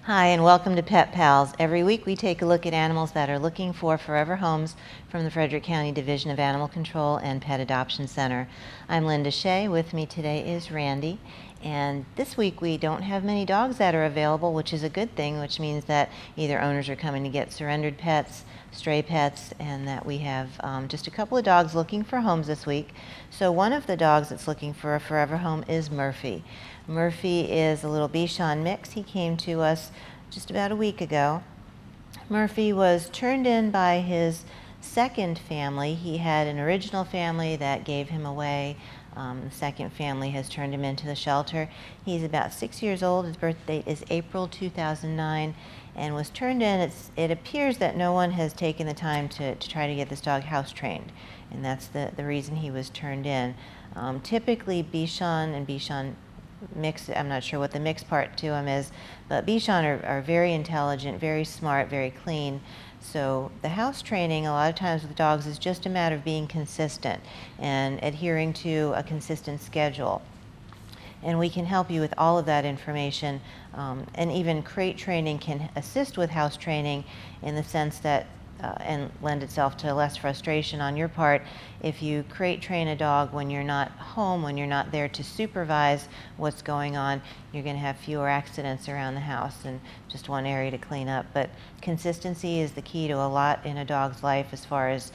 Hi, and welcome to Pet Pals. Every week we take a look at animals that are looking for forever homes from the Frederick County Division of Animal Control and Pet Adoption Center. I'm Linda Shea. With me today is Randy. And this week we don't have many dogs that are available, which is a good thing, which means that either owners are coming to get surrendered pets, stray pets, and that we have just a couple of dogs looking for homes this week. So one of the dogs that's looking for a forever home is Murphy. Murphy is a little Bichon mix. He came to us just about a week ago. Murphy was turned in by his second family. He had an original family that gave him away. The second family has turned him into the shelter. He's about 6 years old. His birth date is April 2009 and was turned in. It appears that no one has taken the time to try to get this dog house trained, and that's the reason he was turned in. Typically Bichon and Bichon mix, I'm not sure what the mix part to them is, but Bichon are very intelligent, very smart, very clean. So the house training a lot of times with dogs is just a matter of being consistent and adhering to a consistent schedule. And we can help you with all of that information, and even crate training can assist with house training in the sense that and lend itself to less frustration on your part. If you crate train a dog when you're not home, when you're not there to supervise what's going on, you're going to have fewer accidents around the house and just one area to clean up. But consistency is the key to a lot in a dog's life as far as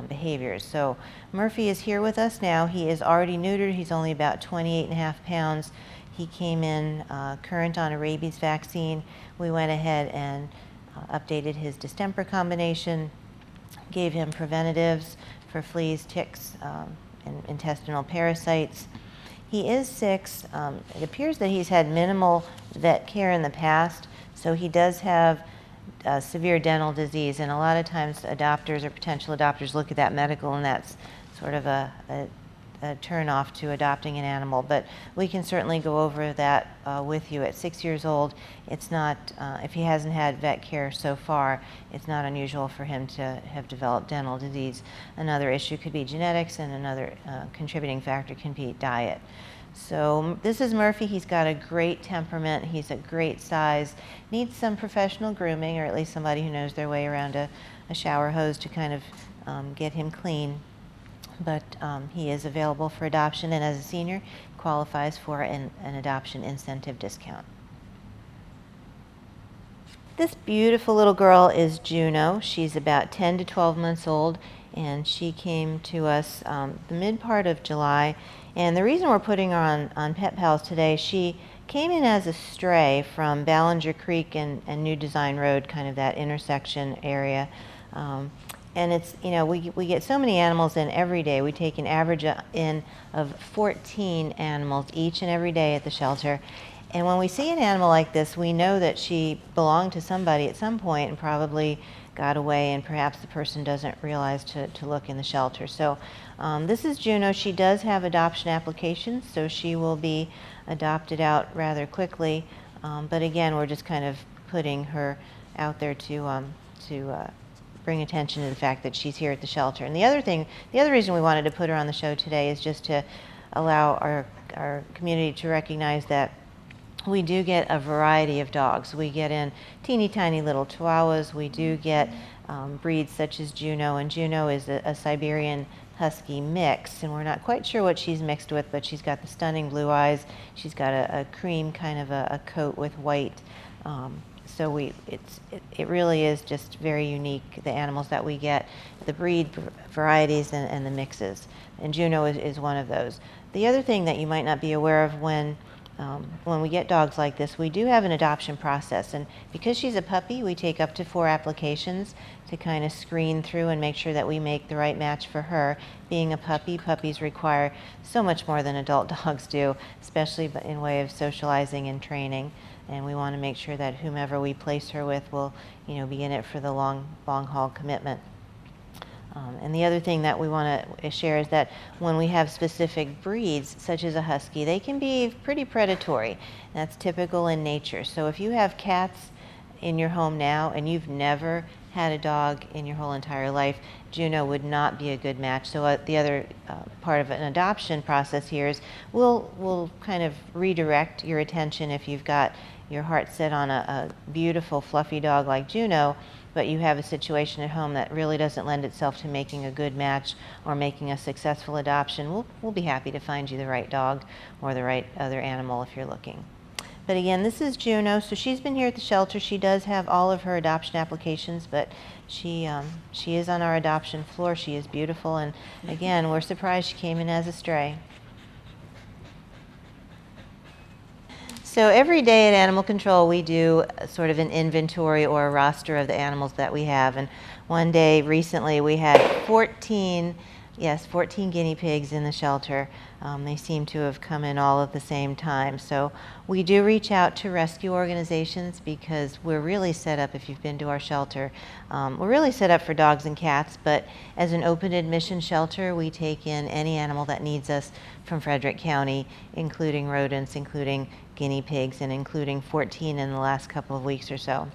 behaviors. So Murphy is here with us now. He is already neutered. He's only about 28.5 pounds. He came in current on a rabies vaccine. We went ahead and updated his distemper combination, gave him preventatives for fleas, ticks, and intestinal parasites. He is 6. It appears that he's had minimal vet care in the past, so he does have severe dental disease, and a lot of times adopters or potential adopters look at that medical, and that's sort of a turn off to adopting an animal. But we can certainly go over that with you. At 6 years old, it's not, if he hasn't had vet care so far, it's not unusual for him to have developed dental disease. Another issue could be genetics, and another contributing factor can be diet. So this is Murphy. He's got a great temperament. He's a great size. Needs some professional grooming, or at least somebody who knows their way around a shower hose to kind of get him clean. But he is available for adoption, and as a senior, qualifies for an adoption incentive discount. This beautiful little girl is Juno. She's about 10 to 12 months old, and she came to us the mid part of July. And the reason we're putting her on Pet Pals today, she came in as a stray from Ballinger Creek and New Design Road, kind of that intersection area. And it's, you know, we get so many animals in every day. We take an average in of 14 animals each and every day at the shelter. And when we see an animal like this, we know that she belonged to somebody at some point and probably got away, and perhaps the person doesn't realize to look in the shelter. So this is Juno. She does have adoption applications, so she will be adopted out rather quickly. But again, we're just kind of putting her out there to bring attention to the fact that she's here at the shelter. And the other reason we wanted to put her on the show today is just to allow our community to recognize that we do get a variety of dogs. We get in teeny tiny little Chihuahuas. We do get breeds such as Juno, and Juno is a Siberian Husky mix, and we're not quite sure what she's mixed with, but she's got the stunning blue eyes. She's got a cream kind of a coat with white. So it really is just very unique, the animals that we get, the breed varieties and the mixes. And Juno is one of those. The other thing that you might not be aware of when we get dogs like this, we do have an adoption process. And because she's a puppy, we take up to 4 applications to kind of screen through and make sure that we make the right match for her. Being a puppy, puppies require so much more than adult dogs do, especially in way of socializing and training. And we want to make sure that whomever we place her with will, you know, be in it for the long haul commitment. And the other thing that we want to share is that when we have specific breeds, such as a Husky, they can be pretty predatory. That's typical in nature. So if you have cats in your home now and you've never had a dog in your whole entire life, Juno would not be a good match. So the other part of an adoption process here is we'll kind of redirect your attention if you've got your heart's set on a beautiful fluffy dog like Juno, but you have a situation at home that really doesn't lend itself to making a good match or making a successful adoption, we'll be happy to find you the right dog or the right other animal if you're looking. But again, this is Juno, so she's been here at the shelter. She does have all of her adoption applications, but she is on our adoption floor. She is beautiful, and again, we're surprised she came in as a stray. So every day at Animal Control we do sort of an inventory or a roster of the animals that we have, and one day recently we had 14 guinea pigs in the shelter. They seem to have come in all at the same time. So we do reach out to rescue organizations because we're really set up, if you've been to our shelter, we're really set up for dogs and cats, but as an open admission shelter, we take in any animal that needs us from Frederick County, including rodents, including guinea pigs, and including 14 in the last couple of weeks or so.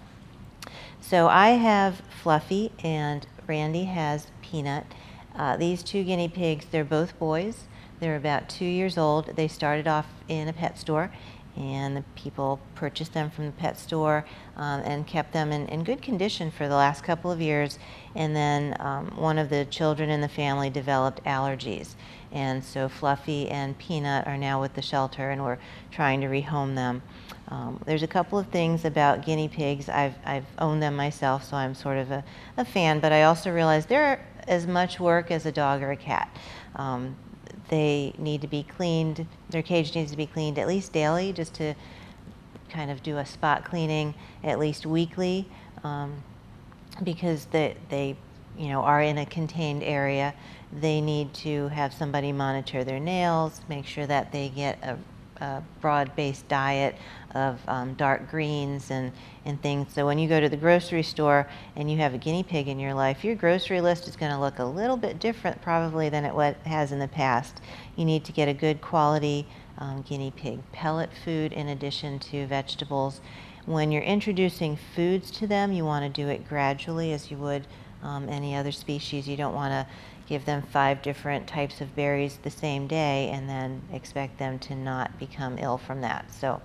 So I have Fluffy and Randy has Peanut. These two guinea pigs, they're both boys. They're about 2 years old. They started off in a pet store, and the people purchased them from the pet store and kept them in good condition for the last couple of years. And then one of the children in the family developed allergies. And so Fluffy and Peanut are now with the shelter, and we're trying to rehome them. There's a couple of things about guinea pigs. I've owned them myself, so I'm sort of a fan, but I also realize they're as much work as a dog or a cat. They need to be cleaned. Their cage needs to be cleaned at least daily, just to kind of do a spot cleaning at least weekly, because they are in a contained area. They need to have somebody monitor their nails, make sure that they get a broad-based diet of dark greens and things. So when you go to the grocery store and you have a guinea pig in your life, your grocery list is going to look a little bit different probably than it has in the past. You need to get a good quality guinea pig pellet food in addition to vegetables. When you're introducing foods to them, you want to do it gradually as you would any other species. You don't want to give them 5 different types of berries the same day and then expect them to not become ill from that. So,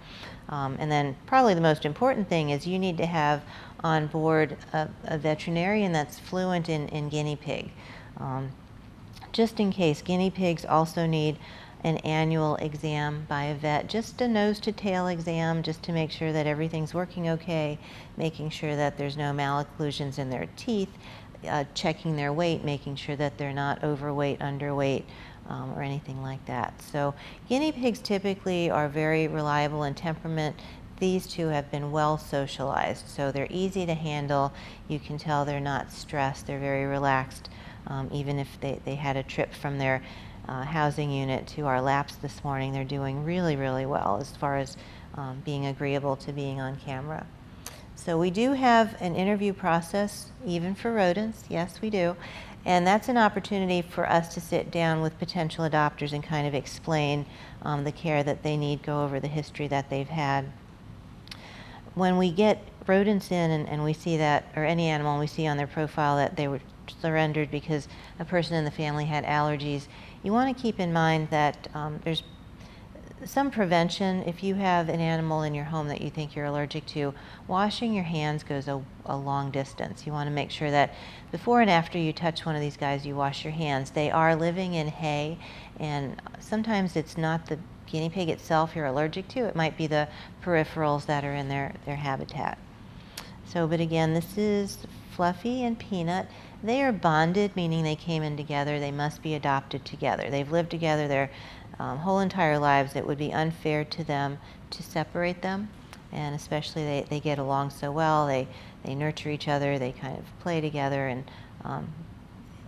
and then probably the most important thing is you need to have on board a veterinarian that's fluent in guinea pig. Just in case, guinea pigs also need an annual exam by a vet, just a nose to tail exam, just to make sure that everything's working okay, making sure that there's no malocclusions in their teeth, checking their weight, making sure that they're not overweight, underweight, or anything like that. So guinea pigs typically are very reliable in temperament. These two have been well socialized, so they're easy to handle. You can tell they're not stressed, they're very relaxed. Even if they had a trip from their housing unit to our laps this morning, they're doing really, really well as far as being agreeable to being on camera. So we do have an interview process, even for rodents, yes we do, and that's an opportunity for us to sit down with potential adopters and kind of explain the care that they need, go over the history that they've had. When we get rodents in and we see that, or any animal, and we see on their profile that they were surrendered because a person in the family had allergies, you want to keep in mind that there's some prevention. If you have an animal in your home that you think you're allergic to, washing your hands goes a long distance. You want to make sure that before and after you touch one of these guys, you wash your hands. They are living in hay, and sometimes it's not the guinea pig itself you're allergic to. It might be the peripherals that are in their habitat. So, but again, this is Fluffy and Peanut. They are bonded, meaning they came in together. They must be adopted together. They've lived together their whole entire lives. It would be unfair to them to separate them, and especially they get along so well. They nurture each other. They kind of play together, and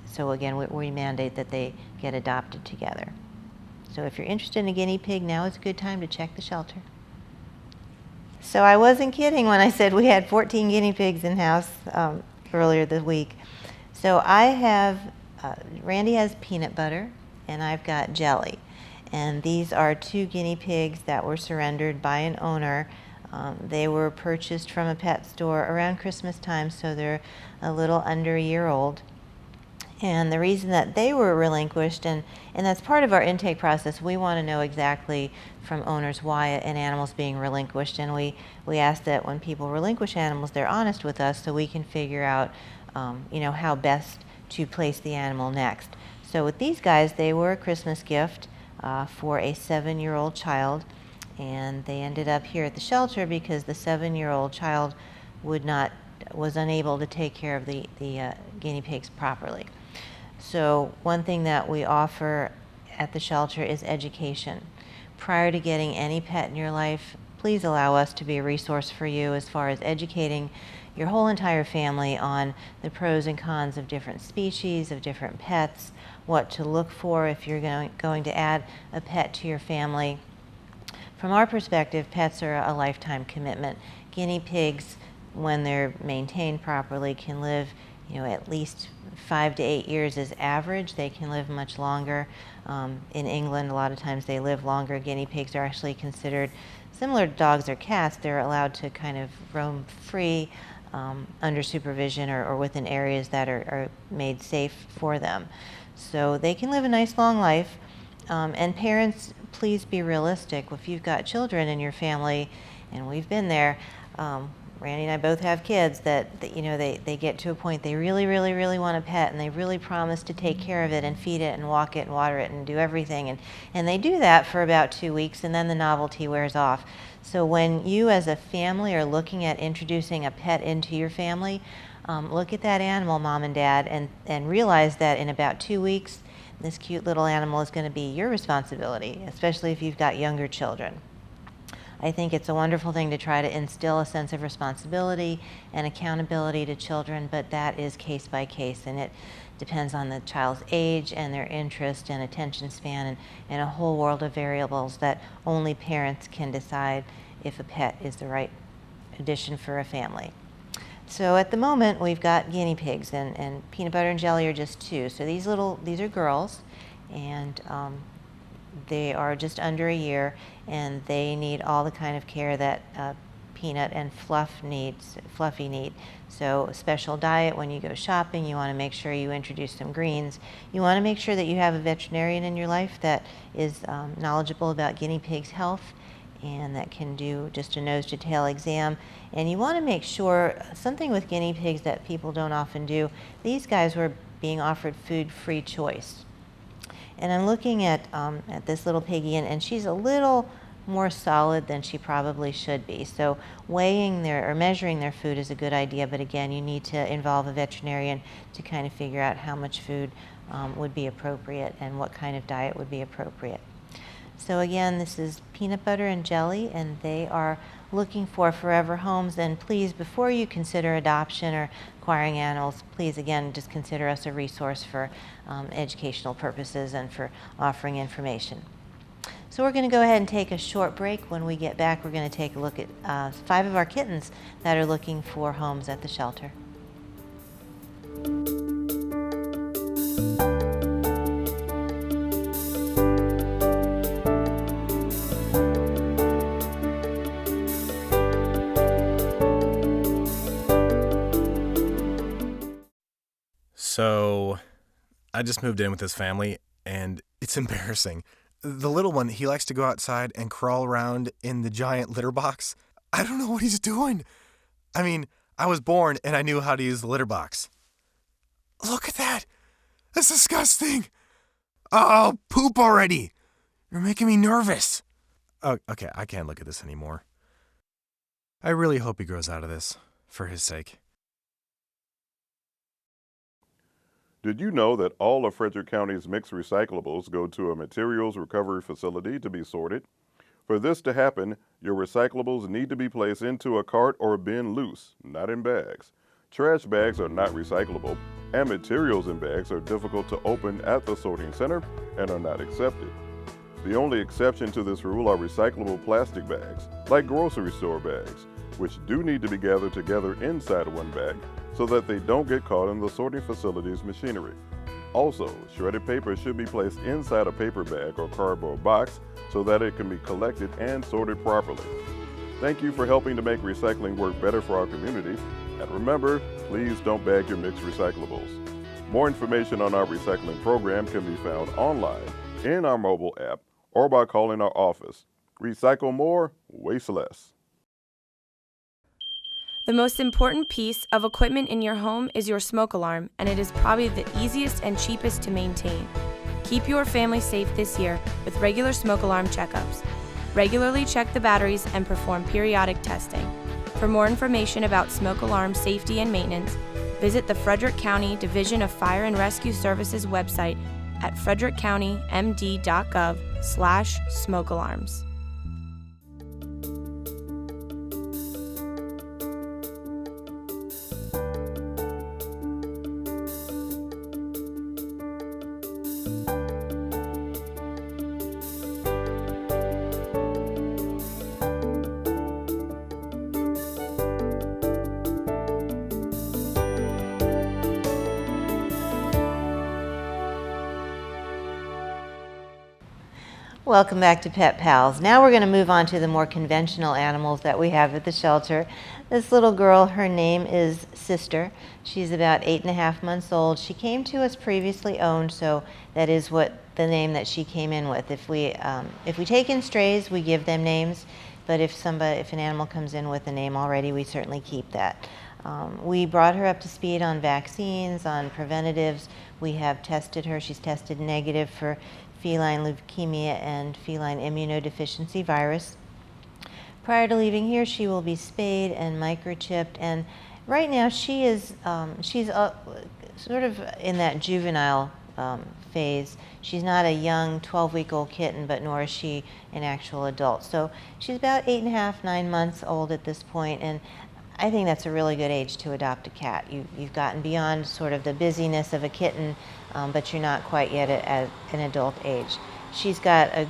so again, we mandate that they get adopted together. So if you're interested in a guinea pig, now is a good time to check the shelter. So I wasn't kidding when I said we had 14 guinea pigs in-house earlier this week. So I have, Randy has peanut butter, and I've got jelly. And these are 2 guinea pigs that were surrendered by an owner. They were purchased from a pet store around Christmas time, so they're a little under a year old. And the reason that they were relinquished, and that's part of our intake process, we want to know exactly from owners why an animal's being relinquished, and we ask that when people relinquish animals, they're honest with us so we can figure out how best to place the animal next. So with these guys, they were a Christmas gift for a 7-year-old child, and they ended up here at the shelter because the 7-year-old child was unable to take care of the guinea pigs properly. So one thing that we offer at the shelter is education. Prior to getting any pet in your life, please allow us to be a resource for you as far as educating your whole entire family on the pros and cons of different species, of different pets, what to look for if you're going to add a pet to your family. From our perspective, pets are a lifetime commitment. Guinea pigs, when they're maintained properly, can live at least 5 to 8 years is average. They can live much longer. In England, a lot of times they live longer. Guinea pigs are actually considered, similar to dogs or cats, they're allowed to kind of roam free under supervision or within areas that are made safe for them. So they can live a nice long life. And parents, please be realistic. If you've got children in your family, and we've been there, Randy and I both have kids that they get to a point they really, really, really want a pet, and they really promise to take care of it and feed it and walk it and water it and do everything. And they do that for about 2 weeks, and then the novelty wears off. So when you as a family are looking at introducing a pet into your family, look at that animal, mom and dad, and realize that in about 2 weeks, this cute little animal is going to be your responsibility, especially if you've got younger children. I think it's a wonderful thing to try to instill a sense of responsibility and accountability to children, but that is case by case, and it depends on the child's age and their interest and attention span and a whole world of variables that only parents can decide if a pet is the right addition for a family. So at the moment, we've got guinea pigs, and peanut butter and jelly are just 2. So these are girls, and they are just under a year, and they need all the kind of care that Peanut and Fluffy need. So a special diet when you go shopping. You want to make sure you introduce some greens. You want to make sure that you have a veterinarian in your life that is knowledgeable about guinea pigs' health and that can do just a nose to tail exam. And you want to make sure, something with guinea pigs that people don't often do, these guys were being offered food-free choice. And I'm looking at this little piggy, and she's a little more solid than she probably should be. So weighing or measuring their food is a good idea, but again, you need to involve a veterinarian to kind of figure out how much food would be appropriate and what kind of diet would be appropriate. So again, this is peanut butter and jelly, and they are looking for forever homes. And please, before you consider adoption or acquiring animals, please again just consider us a resource for educational purposes and for offering information. So we're going to go ahead and take a short break. When we get back, we're going to take a look at 5 of our kittens that are looking for homes at the shelter. So I just moved in with this family, and it's embarrassing. The little one, he likes to go outside and crawl around in the giant litter box. I don't know what he's doing. I mean, I was born and I knew how to use the litter box. Look at that. That's disgusting. Oh, poop already. You're making me nervous. Oh, okay, I can't look at this anymore. I really hope he grows out of this, for his sake. Did you know that all of Frederick County's mixed recyclables go to a materials recovery facility to be sorted? For this to happen, your recyclables need to be placed into a cart or bin loose, not in bags. Trash bags are not recyclable, and materials in bags are difficult to open at the sorting center and are not accepted. The only exception to this rule are recyclable plastic bags, like grocery store bags, which do need to be gathered together inside one bag so that they don't get caught in the sorting facility's machinery. Also, shredded paper should be placed inside a paper bag or cardboard box so that it can be collected and sorted properly. Thank you for helping to make recycling work better for our community. And remember, please don't bag your mixed recyclables. More information on our recycling program can be found online, in our mobile app, or by calling our office. Recycle more, waste less. The most important piece of equipment in your home is your smoke alarm, and it is probably the easiest and cheapest to maintain. Keep your family safe this year with regular smoke alarm checkups. Regularly check the batteries and perform periodic testing. For more information about smoke alarm safety and maintenance, visit the Frederick County Division of Fire and Rescue Services website at frederickcountymd.gov/smoke alarms. Welcome back to Pet Pals. Now we're going to move on to the more conventional animals that we have at the shelter. This little girl, her name is Sister. She's about 8.5 months old. She came to us previously owned, so that is what the name that she came in with. If we take in strays, we give them names, but if an animal comes in with a name already, we certainly keep that. We brought her up to speed on vaccines, on preventatives. We have tested her. She's tested negative for feline leukemia and feline immunodeficiency virus. Prior to leaving here, she will be spayed and microchipped, and right now she's sort of in that juvenile phase. She's not a young 12-week-old kitten, but nor is she an actual adult. So she's about 8.5, 9 months old at this point, and I think that's a really good age to adopt a cat. You've gotten beyond sort of the busyness of a kitten, but you're not quite yet at an adult age. She's got a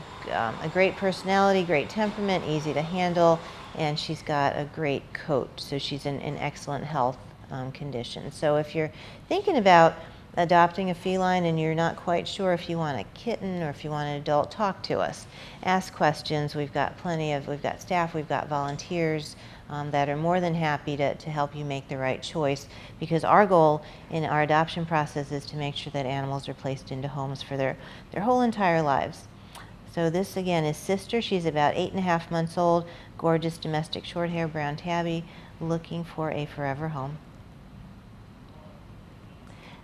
great personality, great temperament, easy to handle, and she's got a great coat, so she's in excellent health condition. So if you're thinking about adopting a feline and you're not quite sure if you want a kitten or if you want an adult, talk to us. Ask questions. We've got staff, we've got volunteers that are more than happy to help you make the right choice, because our goal in our adoption process is to make sure that animals are placed into homes for their whole entire lives. So this again is Sister. She's about 8.5 months old, gorgeous domestic short hair, brown tabby, looking for a forever home.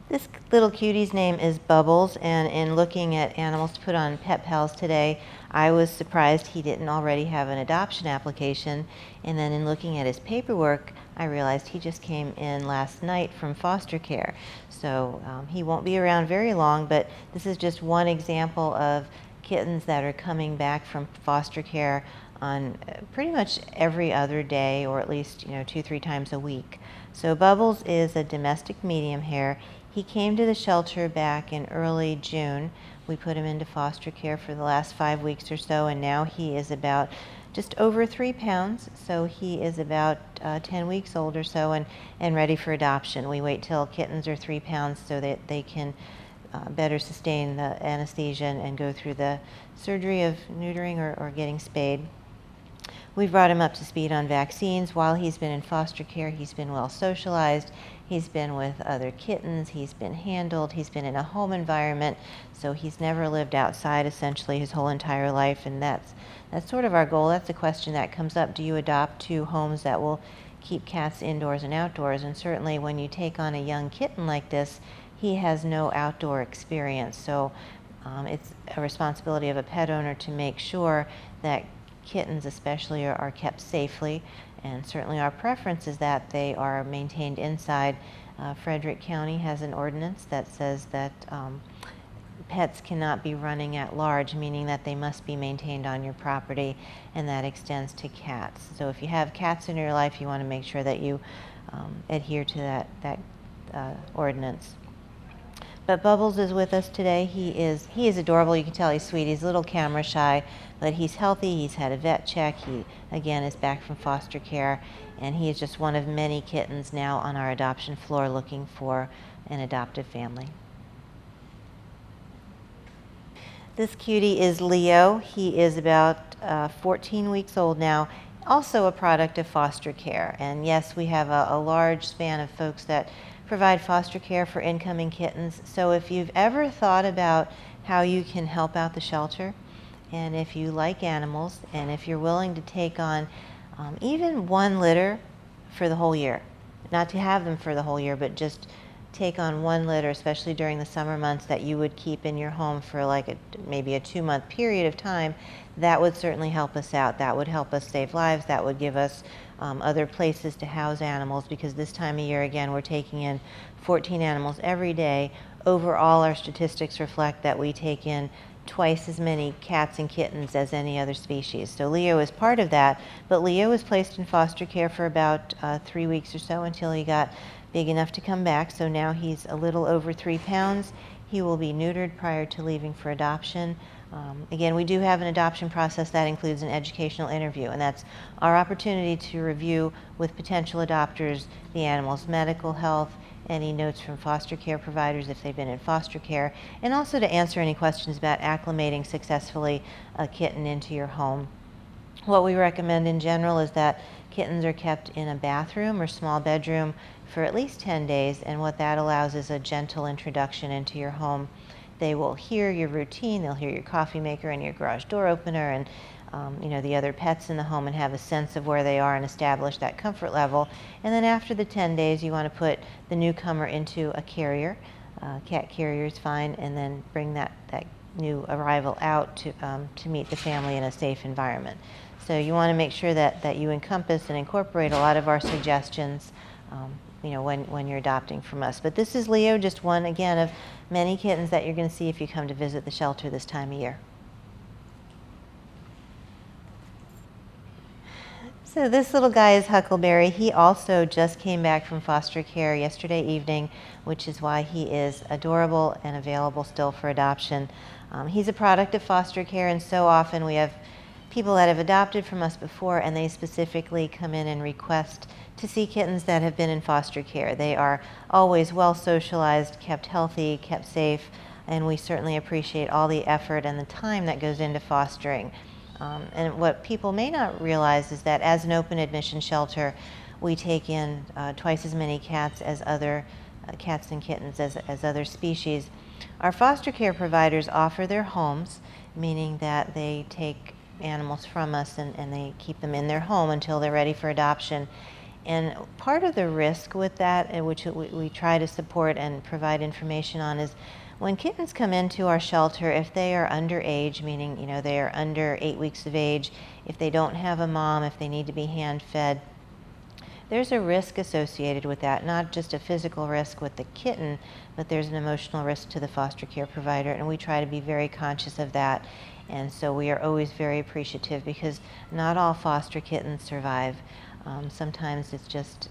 This little cutie's name is Bubbles, and in looking at animals to put on Pet Pals today, I was surprised he didn't already have an adoption application, and then in looking at his paperwork, I realized he just came in last night from foster care. So he won't be around very long, but this is just one example of kittens that are coming back from foster care on pretty much every other day, or at least 2-3 times a week. So Bubbles is a domestic medium hair. He came to the shelter back in early June. We put him into foster care for the last 5 weeks or so, and now he is about just over 3 pounds. So he is about 10 weeks old or so, and ready for adoption. We wait till kittens are 3 pounds so that they can better sustain the anesthesia and go through the surgery of neutering or getting spayed. We've brought him up to speed on vaccines. While he's been in foster care, he's been well socialized. He's been with other kittens. He's been handled. He's been in a home environment. So he's never lived outside essentially his whole entire life. And that's sort of our goal. That's the question that comes up. Do you adopt to homes that will keep cats indoors and outdoors? And certainly when you take on a young kitten like this, he has no outdoor experience. So it's a responsibility of a pet owner to make sure that kittens especially are kept safely, and certainly our preference is that they are maintained inside. Frederick County has an ordinance that says that pets cannot be running at large, meaning that they must be maintained on your property, and that extends to cats. So if you have cats in your life, you want to make sure that you adhere to that ordinance. But Bubbles is with us today. He is adorable. You can tell he's sweet. He's a little camera shy, but he's healthy. He's had a vet check. He, again, is back from foster care, and he is just one of many kittens now on our adoption floor looking for an adoptive family. This cutie is Leo. He is about 14 weeks old now. also a product of foster care. And yes, we have a large span of folks that provide foster care for incoming kittens. So if you've ever thought about how you can help out the shelter, and if you like animals, and if you're willing to take on even one litter for the whole year, not to have them for the whole year, but just take on one litter, especially during the summer months, that you would keep in your home for like maybe a 2-month period of time, that would certainly help us out. That would help us save lives. That would give us other places to house animals, because this time of year, again, we're taking in 14 animals every day. Overall, our statistics reflect that we take in twice as many cats and kittens as any other species. So Leo is part of that, but Leo was placed in foster care for about 3 weeks or so until he got big enough to come back. So now he's a little over 3 pounds. He will be neutered prior to leaving for adoption. Again, we do have an adoption process that includes an educational interview, and that's our opportunity to review with potential adopters the animal's medical health, any notes from foster care providers if they've been in foster care, and also to answer any questions about acclimating successfully a kitten into your home. What we recommend in general is that kittens are kept in a bathroom or small bedroom for at least 10 days, and what that allows is a gentle introduction into your home. They will hear your routine, they'll hear your coffee maker and your garage door opener and the other pets in the home, and have a sense of where they are and establish that comfort level. And then after the 10 days, you want to put the newcomer into a carrier. Cat carrier is fine, and then bring that new arrival out to meet the family in a safe environment. So you want to make sure that you encompass and incorporate a lot of our suggestions when you're adopting from us. But this is Leo, just one, again, of many kittens that you're going to see if you come to visit the shelter this time of year. So this little guy is Huckleberry. He also just came back from foster care yesterday evening, which is why he is adorable and available still for adoption. He's a product of foster care, and so often we have people that have adopted from us before, and they specifically come in and request to see kittens that have been in foster care. They are always well socialized, kept healthy, kept safe, and we certainly appreciate all the effort and the time that goes into fostering. And what people may not realize is that as an open admission shelter, we take in twice as many cats as other cats and kittens as other species. Our foster care providers offer their homes, meaning that they take animals from us and they keep them in their home until they're ready for adoption. And part of the risk with that, which we try to support and provide information on, is when kittens come into our shelter, if they are underage, meaning they are under 8 weeks of age, if they don't have a mom, if they need to be hand-fed, there's a risk associated with that, not just a physical risk with the kitten, but there's an emotional risk to the foster care provider, and we try to be very conscious of that. And so we are always very appreciative, because not all foster kittens survive. Sometimes it's just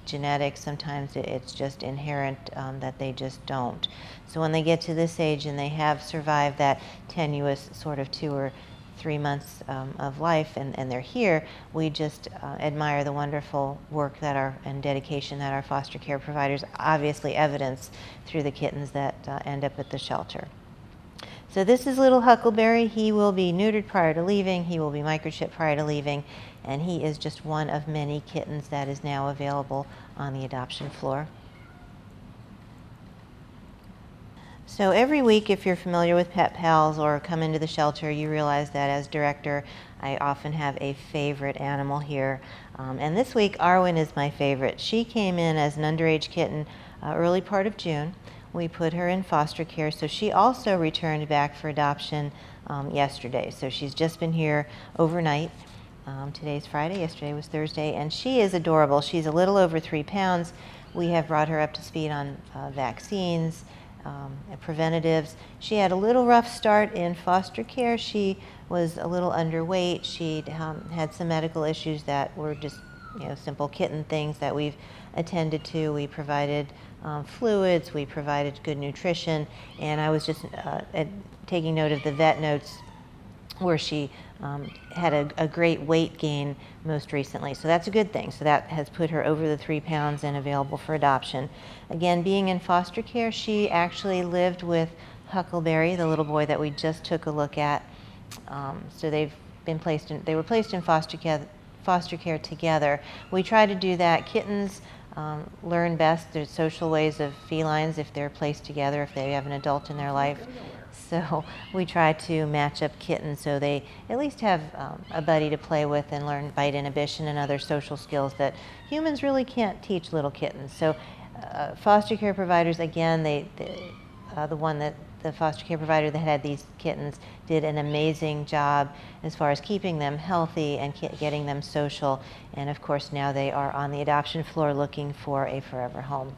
genetic, sometimes it's just inherent that they just don't. So when they get to this age and they have survived that tenuous sort of 2 or 3 months of life, and they're here, we just admire the wonderful work and dedication that our foster care providers obviously evidence through the kittens that end up at the shelter. So this is little Huckleberry. He will be neutered prior to leaving. He will be microchipped prior to leaving. And he is just one of many kittens that is now available on the adoption floor. So every week, if you're familiar with Pet Pals or come into the shelter, you realize that as director, I often have a favorite animal here. And this week, Arwen is my favorite. She came in as an underage kitten early part of June. We put her in foster care, so she also returned back for adoption yesterday. So she's just been here overnight. Today's Friday, yesterday was Thursday, and she is adorable. She's a little over 3 pounds. We have brought her up to speed on vaccines, preventatives. She had a little rough start in foster care. She was a little underweight. She'd had some medical issues that were just simple kitten things that we've attended to. We provided fluids, we provided good nutrition, and I was just taking note of the vet notes where she had a great weight gain most recently. So that's a good thing. So that has put her over the 3 pounds and available for adoption. Again, being in foster care, she actually lived with Huckleberry, the little boy that we just took a look at. So they were placed in foster foster care together. We try to do that. Kittens learn best their social ways of felines if they're placed together, if they have an adult in their life. So we try to match up kittens so they at least have a buddy to play with and learn bite inhibition and other social skills that humans really can't teach little kittens. So foster care providers, again, the foster care provider that had these kittens did an amazing job as far as keeping them healthy and getting them social. And of course now they are on the adoption floor looking for a forever home.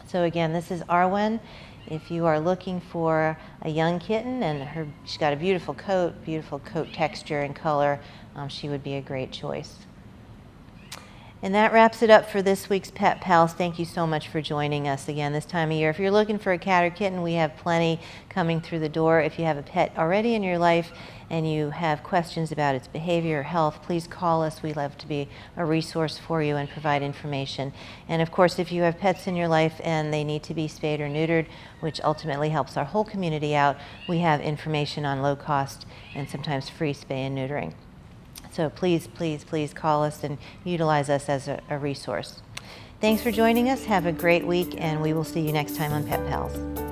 So again, this is Arwen. If you are looking for a young kitten, and she's got a beautiful coat texture and color, she would be a great choice. And that wraps it up for this week's Pet Pals. Thank you so much for joining us again this time of year. If you're looking for a cat or kitten, we have plenty coming through the door. If you have a pet already in your life and you have questions about its behavior or health, please call us. We love to be a resource for you and provide information. And of course, if you have pets in your life and they need to be spayed or neutered, which ultimately helps our whole community out, we have information on low cost and sometimes free spay and neutering. So please, please, please call us and utilize us as a resource. Thanks for joining us. Have a great week, and we will see you next time on Pet Pals.